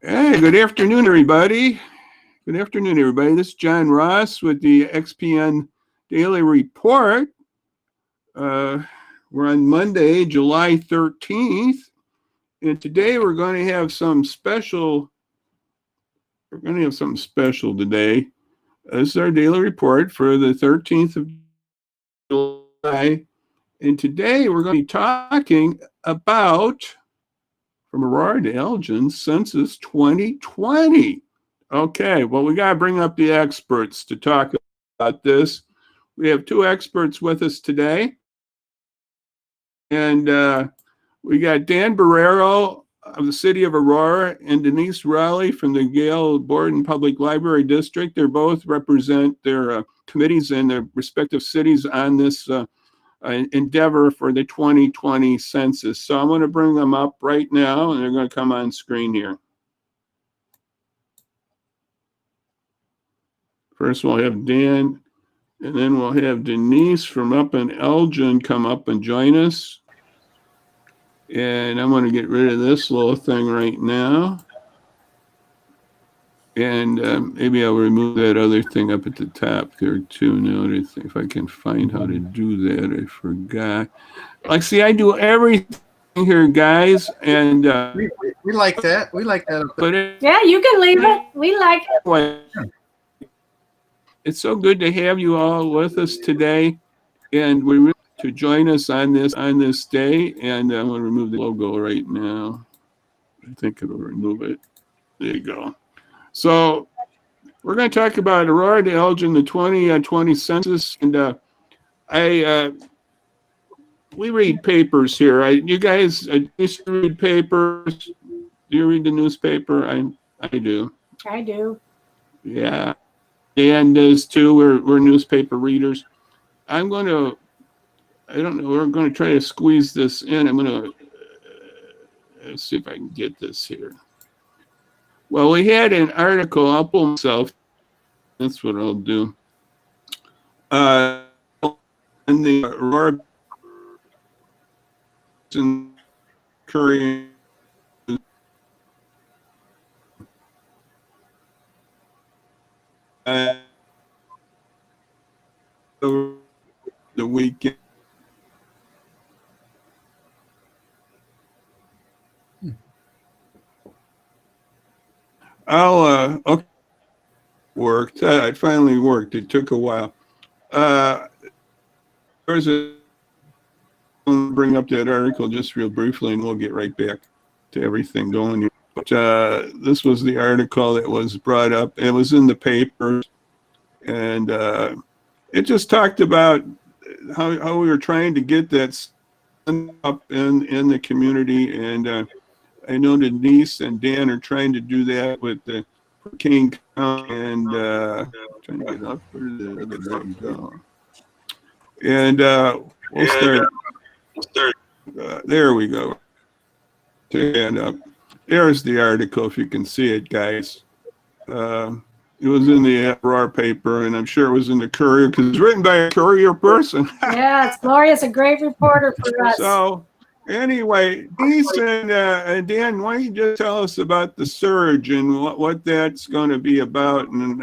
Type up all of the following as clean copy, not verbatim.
Hey, good afternoon, everybody. Good afternoon, everybody. This is John Ross with the XPian Daily Report. We're on Monday, July 13th, and today we're going to have something special. Today. This is our daily report for the 13th of July, and today we're going to be talking about from Aurora to Elgin, Census 2020. Okay, well, we got to bring up the experts to talk about this. We have two experts with us today. And we got Dan Barreiro of the city of Aurora and Denise Raleigh from the Gale Borden Public Library District. They both represent their committees in their respective cities on this endeavor for the 2020 census. So I'm going to bring them up right now, and they're going to come on screen here. First, we'll have Dan, and then we'll have Denise from up in Elgin come up and join us. And I'm going to get rid of this little thing right now. And maybe I'll remove that other thing up at the top there too. Now, if I can find how to do that, I forgot. Like, see, I do everything here, guys. And we like that. We like that. But yeah, you can leave it. We like it. It's so good to have you all with us today, and we really to join us on this day. And I'm going to remove the logo right now. I think it'll remove it. There you go. So we're going to talk about Aurora to Elgin, the 2020 census, and we read papers here. You guys used to read papers. Do you read the newspaper? I do. I do. Yeah. Dan does too. We're newspaper readers. I don't know. We're going to try to squeeze this in. I'm going to see if I can get this here. Well, we had an article. I'll pull myself. That's what I'll do. In the Aurora Courier. The weekend. Okay, worked. It finally worked. It took a while. There's I'll bring up that article just real briefly, and we'll get right back to everything going here. But this was the article that was brought up. It was in the paper, and it just talked about how we were trying to get that up in the community, and I know Denise and Dan are trying to do that with the King County, and trying to get up where the other button go. And we'll start. There we go. Stand up. There's the article, if you can see it, guys. It was in the Aurora paper, and I'm sure it was in the Courier because it's written by a Courier person. Yes, Gloria's a great reporter for us. So, anyway, Denise and Dan, why don't you just tell us about the surge and what that's going to be about, and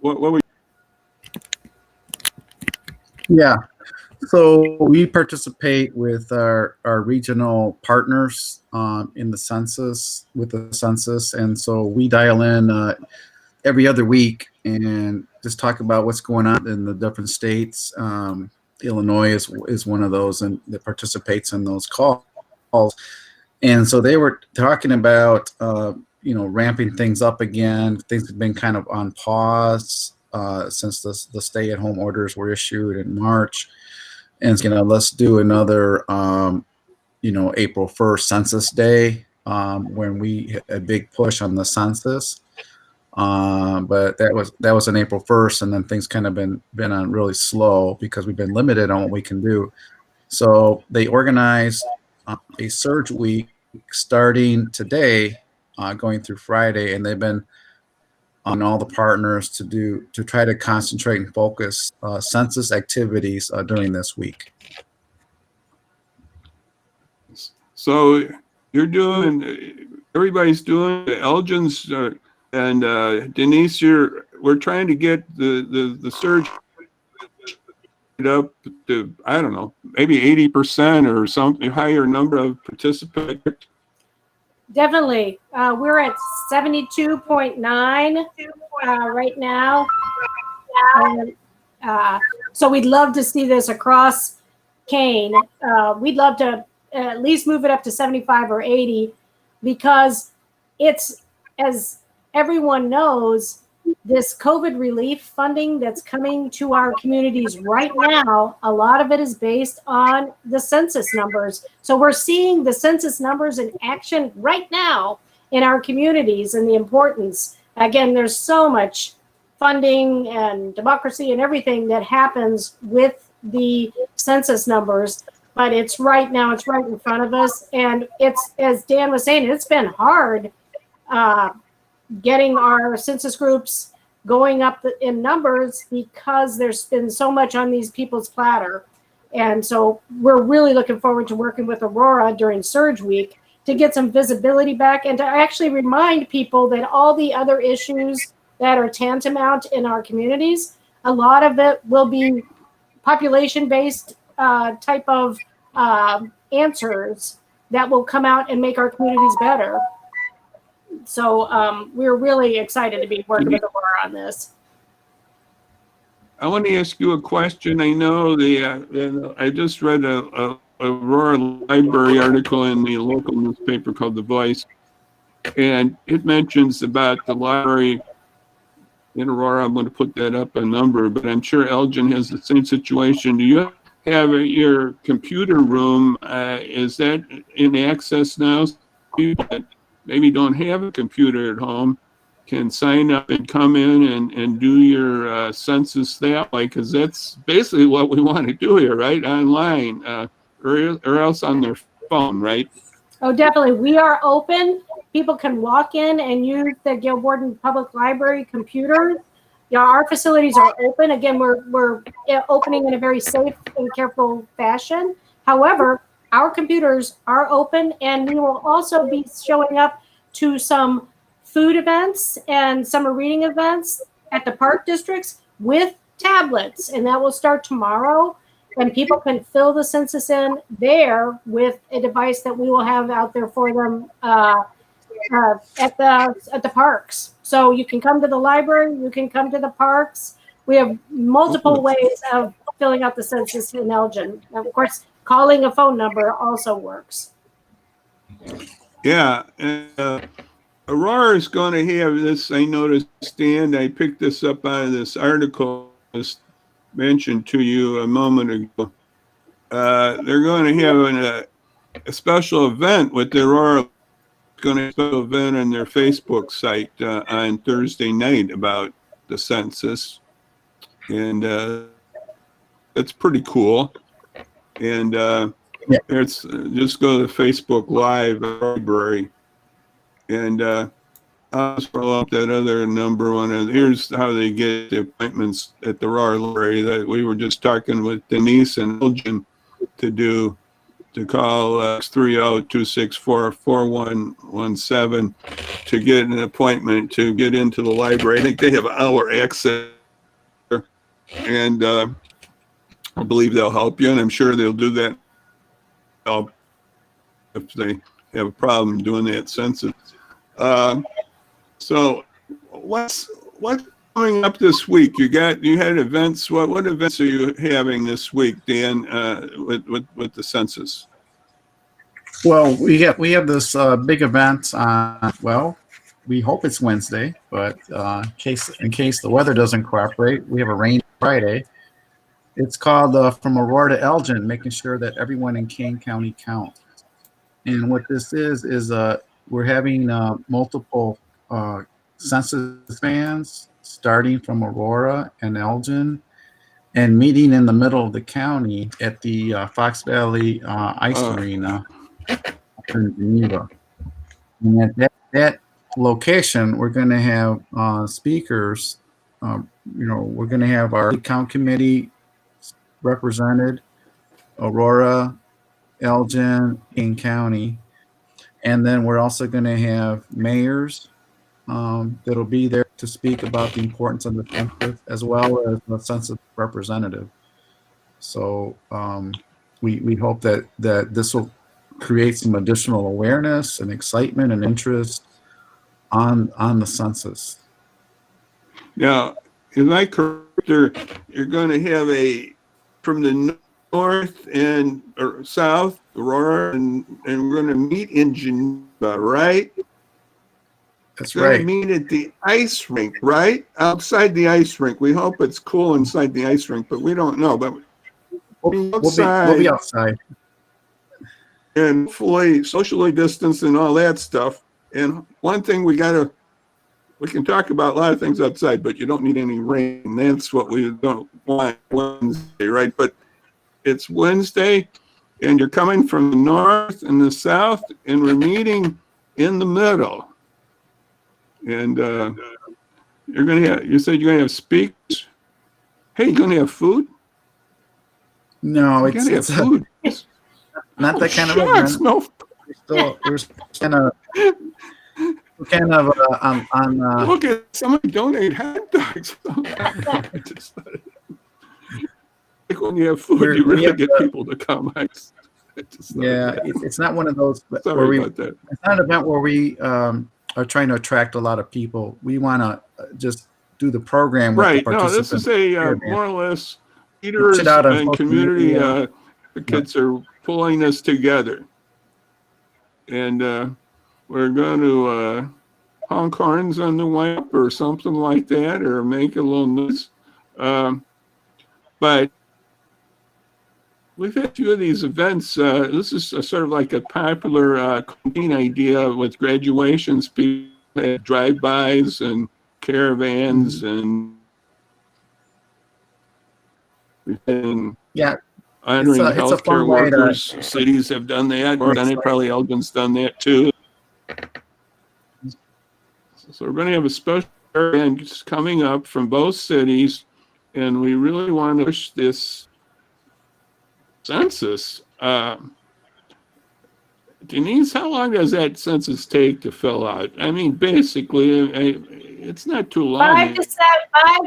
what we. Yeah. So we participate with our regional partners in the census, and so we dial in every other week and just talk about what's going on in the different states. Illinois is one of those and that participates in those calls. And so they were talking about ramping things up again. Things have been kind of on pause since the stay-at-home orders were issued in March. And let's do another April 1st Census Day when we hit a big push on the census. But that was on April 1st, and then things kind of been on really slow because we've been limited on what we can do. So they organized a surge week starting today, going through Friday, and they've been on all the partners to try to concentrate and focus census activities during this week. So you're doing everybody's doing it. Elgin's and Denise, we're trying to get the surge up to, I don't know, maybe 80% or something, higher number of participants. Definitely. We're at 72.9 right now. And, so we'd love to see this across Kane. We'd love to at least move it up to 75 or 80 because it's, as everyone knows, this COVID relief funding that's coming to our communities right now, a lot of it is based on the census numbers. So we're seeing the census numbers in action right now in our communities and the importance. Again, there's so much funding and democracy and everything that happens with the census numbers, but it's right now, it's right in front of us. And it's, as Dan was saying, it's been hard getting our census groups going up in numbers because there's been so much on these people's platter. And so we're really looking forward to working with Aurora during Surge Week to get some visibility back and to actually remind people that all the other issues that are tantamount in our communities, a lot of it will be population-based type of answers that will come out and make our communities better. So we're really excited to be working with Aurora on this. I want to ask you a question. I know I just read a Aurora Library article in the local newspaper called The Voice, and it mentions about the library in Aurora. I'm going to put that up a number, but I'm sure Elgin has the same situation. Do you have your computer room? Is that in access now? People that maybe don't have a computer at home can sign up and come in and do your census that way, because that's basically what we want to do here, right? Online, or else on their phone, right? Oh, definitely. We are open. People can walk in and use the Gilborden Public Library computers. Yeah, our facilities are open. Again, we're opening in a very safe and careful fashion. However, our computers are open, and we will also be showing up to some food events and summer reading events at the park districts with tablets, and that will start tomorrow. And people can fill the census in there with a device that we will have out there for them at the parks. So you can come to the library, you can come to the parks. We have multiple ways of filling out the census in Elgin. And of course, calling a phone number also works. Yeah. Aurora is going to have this, I noticed, Dan, I picked this up out of this article I mentioned to you a moment ago. They're going to have a special event with the Aurora, going to have a special event on their Facebook site on Thursday night about the census. And it's pretty cool. And it's just go to Facebook Live Library. And I'll just follow up that other number one. And here's how they get the appointments at the Aurora Library that we were just talking with Denise and Elgin to call 630-264-4117 to get an appointment to get into the library. I think they have hour access, and I believe they'll help you, and I'm sure they'll do that if they have a problem doing that census. So what's coming up this week? You had events. What events are you having this week, Dan, with the census? Well, we have this big event on, well, we hope it's Wednesday, but in case the weather doesn't cooperate, we have a rainy Friday. It's called From Aurora to Elgin, making sure that everyone in Kane County counts. And what this is we're having multiple census vans starting from Aurora and Elgin and meeting in the middle of the county at the Fox Valley Ice Arena in Geneva. And at that location, we're going to have speakers. We're going to have our count committee represented, Aurora, Elgin, Kane County. And then we're also going to have mayors that'll be there to speak about the importance of the census, as well as the census representative. So we hope that this will create some additional awareness and excitement and interest on the census. Now, am I correct? You're going to have from the north and or south, Aurora, and we're going to meet in Geneva, right? That's We're going right. to meet at the ice rink, right? Outside the ice rink. We hope it's cool inside the ice rink, but we don't know. But We'll be outside. And hopefully socially distanced and all that stuff. And one thing we can talk about a lot of things outside, but you don't need any rain. That's what we don't want Wednesday, right? But it's Wednesday, and you're coming from the north and the south, and we're meeting in the middle. And you said you're gonna have speakers. Hey, you're gonna have food? No, You're gonna have food. Not that kind of shucks, event. no. We're kind of on Look at somebody donate hot dogs. Like when you have food, you really get people to come. It's not one of those Sorry about that. It's not an event where we are trying to attract a lot of people. We want to just do the program with the Right. No, this participants. is a more or less leaders and community advocates are pulling us together. And we're going to honk horns on the way up or something like that, or make a little noise. But we've had a few of these events. This is sort of like a popular campaign idea with graduations. People had drive-bys and caravans, and we've been honoring healthcare workers. Cities have done that. Or done it. Probably Elgin's done that too. So we're going to have a special event coming up from both cities, and we really want to push this census. Denise, how long does that census take to fill out? I mean, basically, it's not too long. 5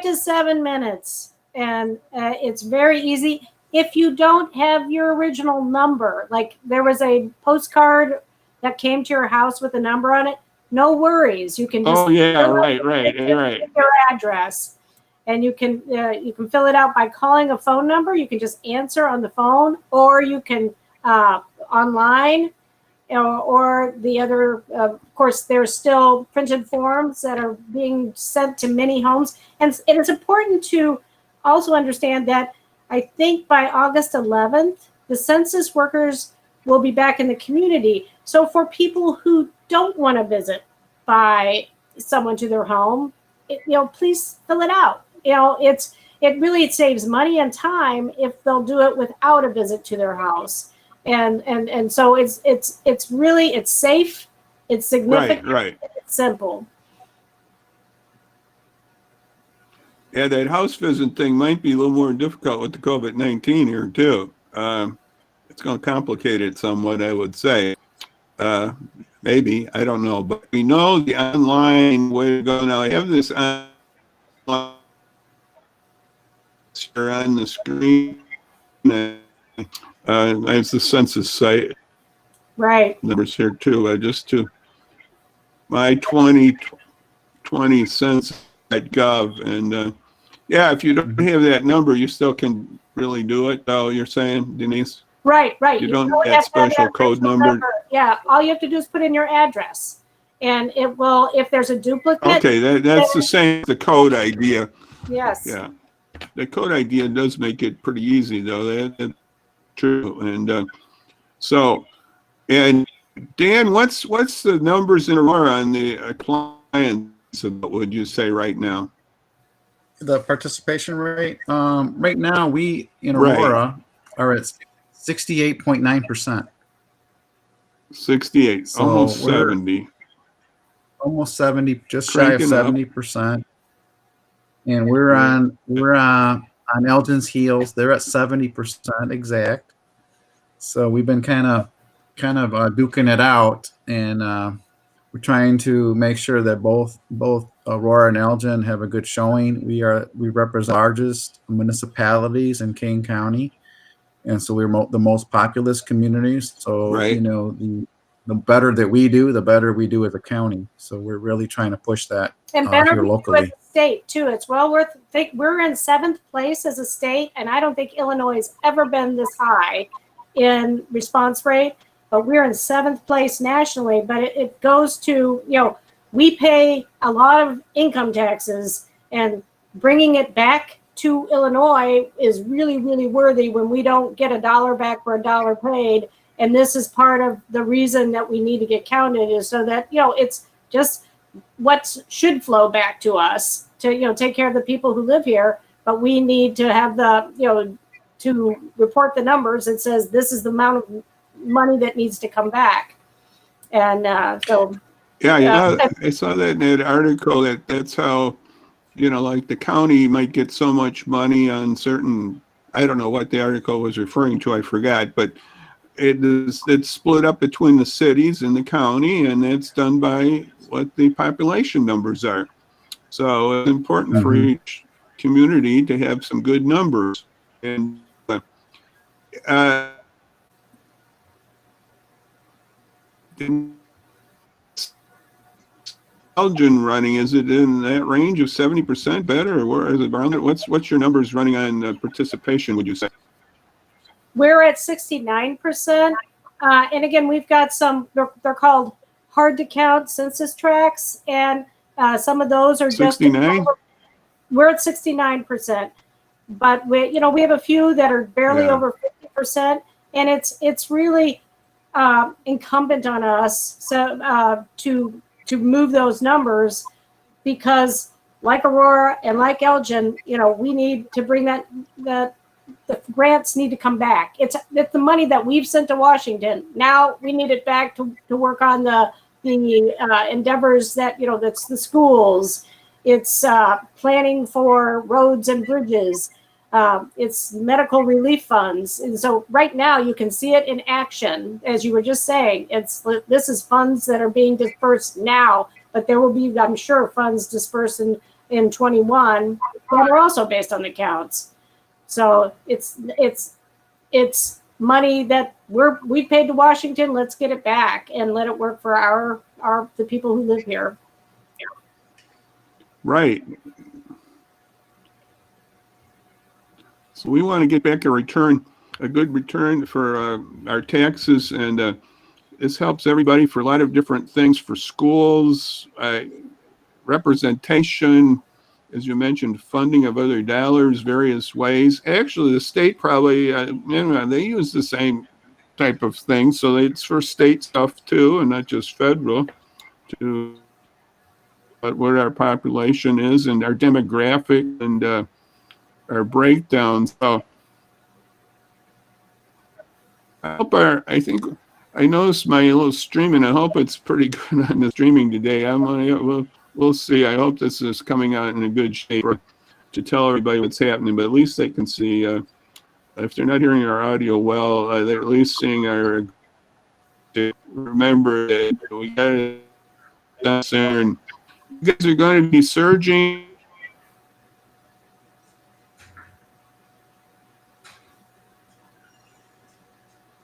to 7 minutes, and it's very easy. If you don't have your original number, like there was a postcard that came to your house with a number on it, no worries. You can just right. Your address, and you can fill it out by calling a phone number. You can just answer on the phone, or you can online, or the other. Of course, there's still printed forms that are being sent to many homes, and it's important to also understand that I think by August 11th, the census workers will be back in the community. So for people who don't want to visit by someone to their home, please fill it out. It saves money and time if they'll do it without a visit to their house. And so it's really safe, it's significant, right. It's simple. Yeah, that house visit thing might be a little more difficult with the COVID-19 here too. It's going to complicate it somewhat, I would say. Maybe, I don't know, but we know the online way to go now. I have this online on the screen. It's the census site. Right. Numbers here too. Just to my 2020 census.gov, and if you don't have that number, you still can really do it. Oh, you're saying, Denise? Right. You don't have that special code number. Yeah, all you have to do is put in your address, and it will. If there's a duplicate. Okay, that's the same. The code idea. Yes. Yeah, the code idea does make it pretty easy, though. That's true. And and Dan, what's the numbers in Aurora on the clients? What would you say right now? The participation rate. Right now, we in Aurora are at 68.9%. 68, so almost 70. Almost 70, just shy of 70%. And we're on Elgin's heels. They're at 70% exact. So we've been kind of kind of duking it out, and we're trying to make sure that both Aurora and Elgin have a good showing. We represent the largest municipalities in Kane County, and so we're the most populous communities. So Right. the better that we do, the better we do as a county. So we're really trying to push that And better here we do locally. as a state too. It's well worth. We're in 7th place as a state, and I don't think Illinois has ever been this high in response rate. But we're in 7th place nationally. But it goes to, we pay a lot of income taxes, and bringing it back to Illinois is really, really worthy when we don't get $1 back for $1 paid. And this is part of the reason that we need to get counted, is so that, it's just what should flow back to us to, take care of the people who live here. But we need to have the, to report the numbers that says this is the amount of money that needs to come back. And so. Yeah, I saw that in that article that's how, like the county might get so much money on certain, I don't know what the article was referring to, I forgot, but it's split up between the cities and the county, and that's done by what the population numbers are. So it's important for each community to have some good numbers. And Elgin running, is it in that range of 70% better, or where is it around it? What's your numbers running on participation, would you say? We're at 69%. And again, we've got some, they're called hard to count census tracts. And some of those are 69? We're at 69%. But we have a few that are barely over 50%. And it's really incumbent on us to move those numbers, because like Aurora and like Elgin, we need to bring that the grants need to come back. It's the money that we've sent to Washington. Now we need it back to work on the endeavors that, that's the schools. It's planning for roads and bridges. It's medical relief funds. And so right now you can see it in action, as you were just saying. This is funds that are being dispersed now, but there will be, I'm sure, funds dispersed in 21 that are also based on the counts. So it's money that we paid to Washington. Let's get it back and let it work for the people who live here. Right. So we want to get back a good return for our taxes, and this helps everybody for a lot of different things, for schools, representation, as you mentioned, funding of other dollars, various ways. Actually, the state probably, they use the same type of thing, so it's for state stuff too, and not just federal, to what our population is and our demographic and our breakdowns. So I noticed my little streaming. I hope it's pretty good on the streaming today. We'll see. I hope this is coming out in a good shape to tell everybody what's happening, but at least they can see. If they're not hearing our audio well, they're at least seeing our. Remember that we got it there, and you guys are going to be surging.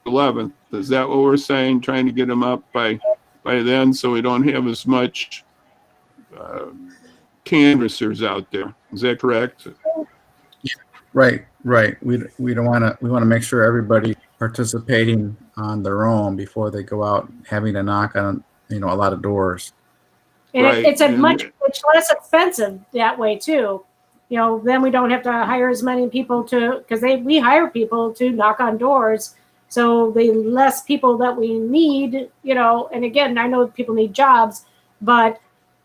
'11th. Is that what we're saying? Trying to get them up by then, so we don't have as much canvassers out there. Is that correct? Right. We don't want to. We want to make sure everybody participating on their own before they go out having to knock on a lot of doors. And right. It's much less expensive that way too. Then we don't have to hire as many people because we hire people to knock on doors. So the less people that we need, and again, I know people need jobs, but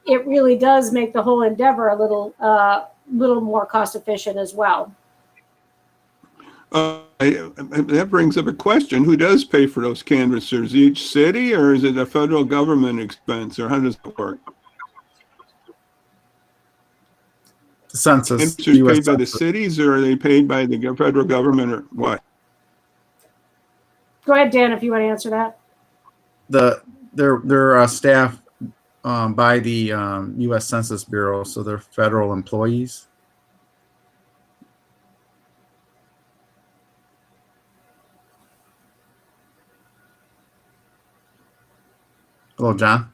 it really does make the whole endeavor a little more cost efficient as well. That brings up a question. Who does pay for those canvassers? Each city, or is it a federal government expense, or how does it work? The census. Canvassers paid by the cities, or are they paid by the federal government, or what? Go ahead, Dan, if you want to answer that. They're staff by the U.S. Census Bureau, so they're federal employees. Hello, John.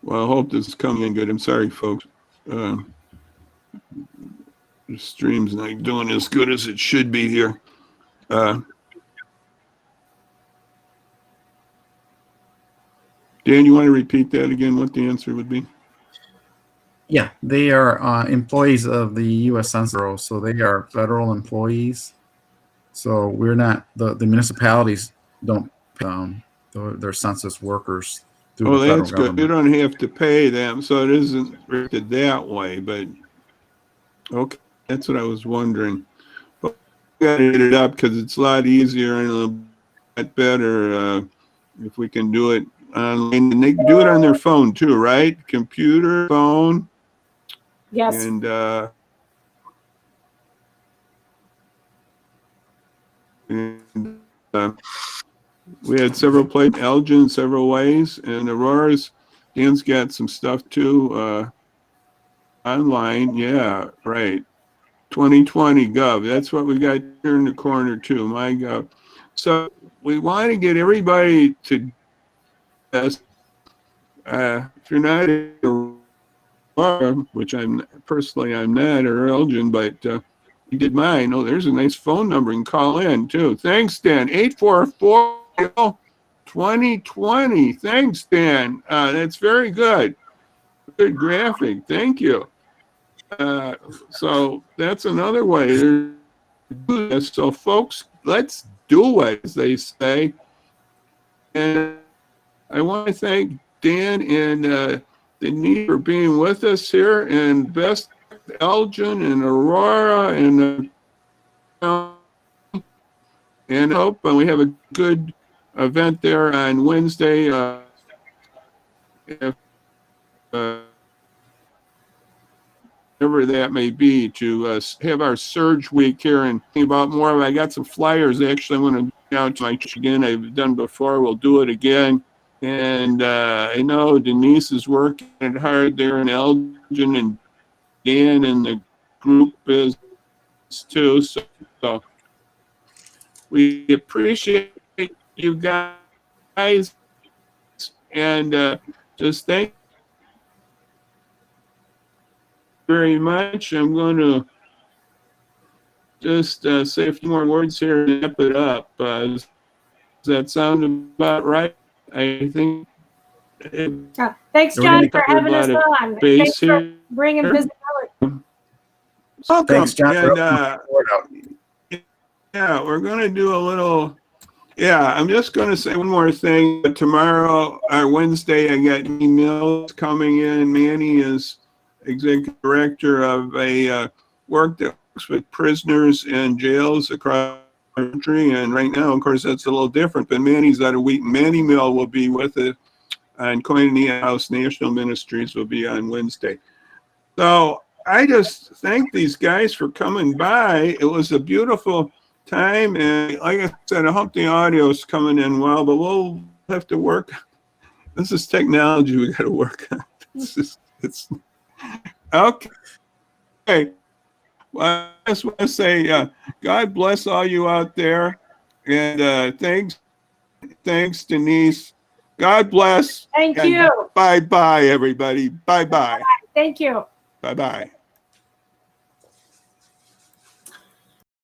Well, I hope this is coming in good. I'm sorry, folks. The stream's not doing as good as it should be here. Dan, you want to repeat that again, what the answer would be? Yeah, they are employees of the U.S. Census Bureau, so they are federal employees. So we're not, the municipalities don't, they're census workers through Oh, the federal that's good. You government. don't have to pay them, so it isn't rated that way, but okay, that's what I was wondering. But we got to get it up because it's a lot easier and a little bit better if we can do it online. And they can do it on their phone too, right? Computer, phone, Yes. and we had several places, Elgin several ways, and Aurora's, Dan's got some stuff too online. Yeah, right. 2020 Gov. That's what we got here in the corner too, my Gov. So we want to get everybody to this. If you're not in Aurora, which I'm not, or Elgin, but you did mine. Oh, there's a nice phone number. You can call in too. Thanks, Dan. 844-2020. Thanks, Dan. That's very good. Good graphic. Thank you. So that's another way to do this. So, folks, let's do it, as they say. And I want to thank Dan and Denise for being with us here, and best Elgin and Aurora, and hope we have a good event there on Wednesday. If whatever that may be, to have our surge week here and think about more. I got some flyers. Actually, I want to go out to my church again. I've done before. We'll do it again. And I know Denise is working hard there in Elgin, and Dan and the group is too. So we appreciate you guys, and just thank you very much. I'm going to just say a few more words here and wrap it up. Does that sound about right? I think. Thanks, John, for having us on. Thanks for bringing visibility. Welcome. Thanks, John. And, yeah, we're going to do a little. Yeah, I'm just going to say one more thing. Tomorrow or Wednesday, I got emails coming in. Manny is executive director of a work that works with prisoners in jails across the country. And right now, of course, that's a little different. But Manny's out of Wheaton. Manny Mill will be with it. And Koinonia House National Ministries will be on Wednesday. So I just thank these guys for coming by. It was a beautiful time. And like I said, I hope the audio is coming in well, but we'll have to work. This is technology we got to work on. It's okay. Well, I just want to say, God bless all you out there. And thanks, Denise. God bless. Thank you. Bye-bye, everybody. Bye-bye. Thank you. Bye-bye.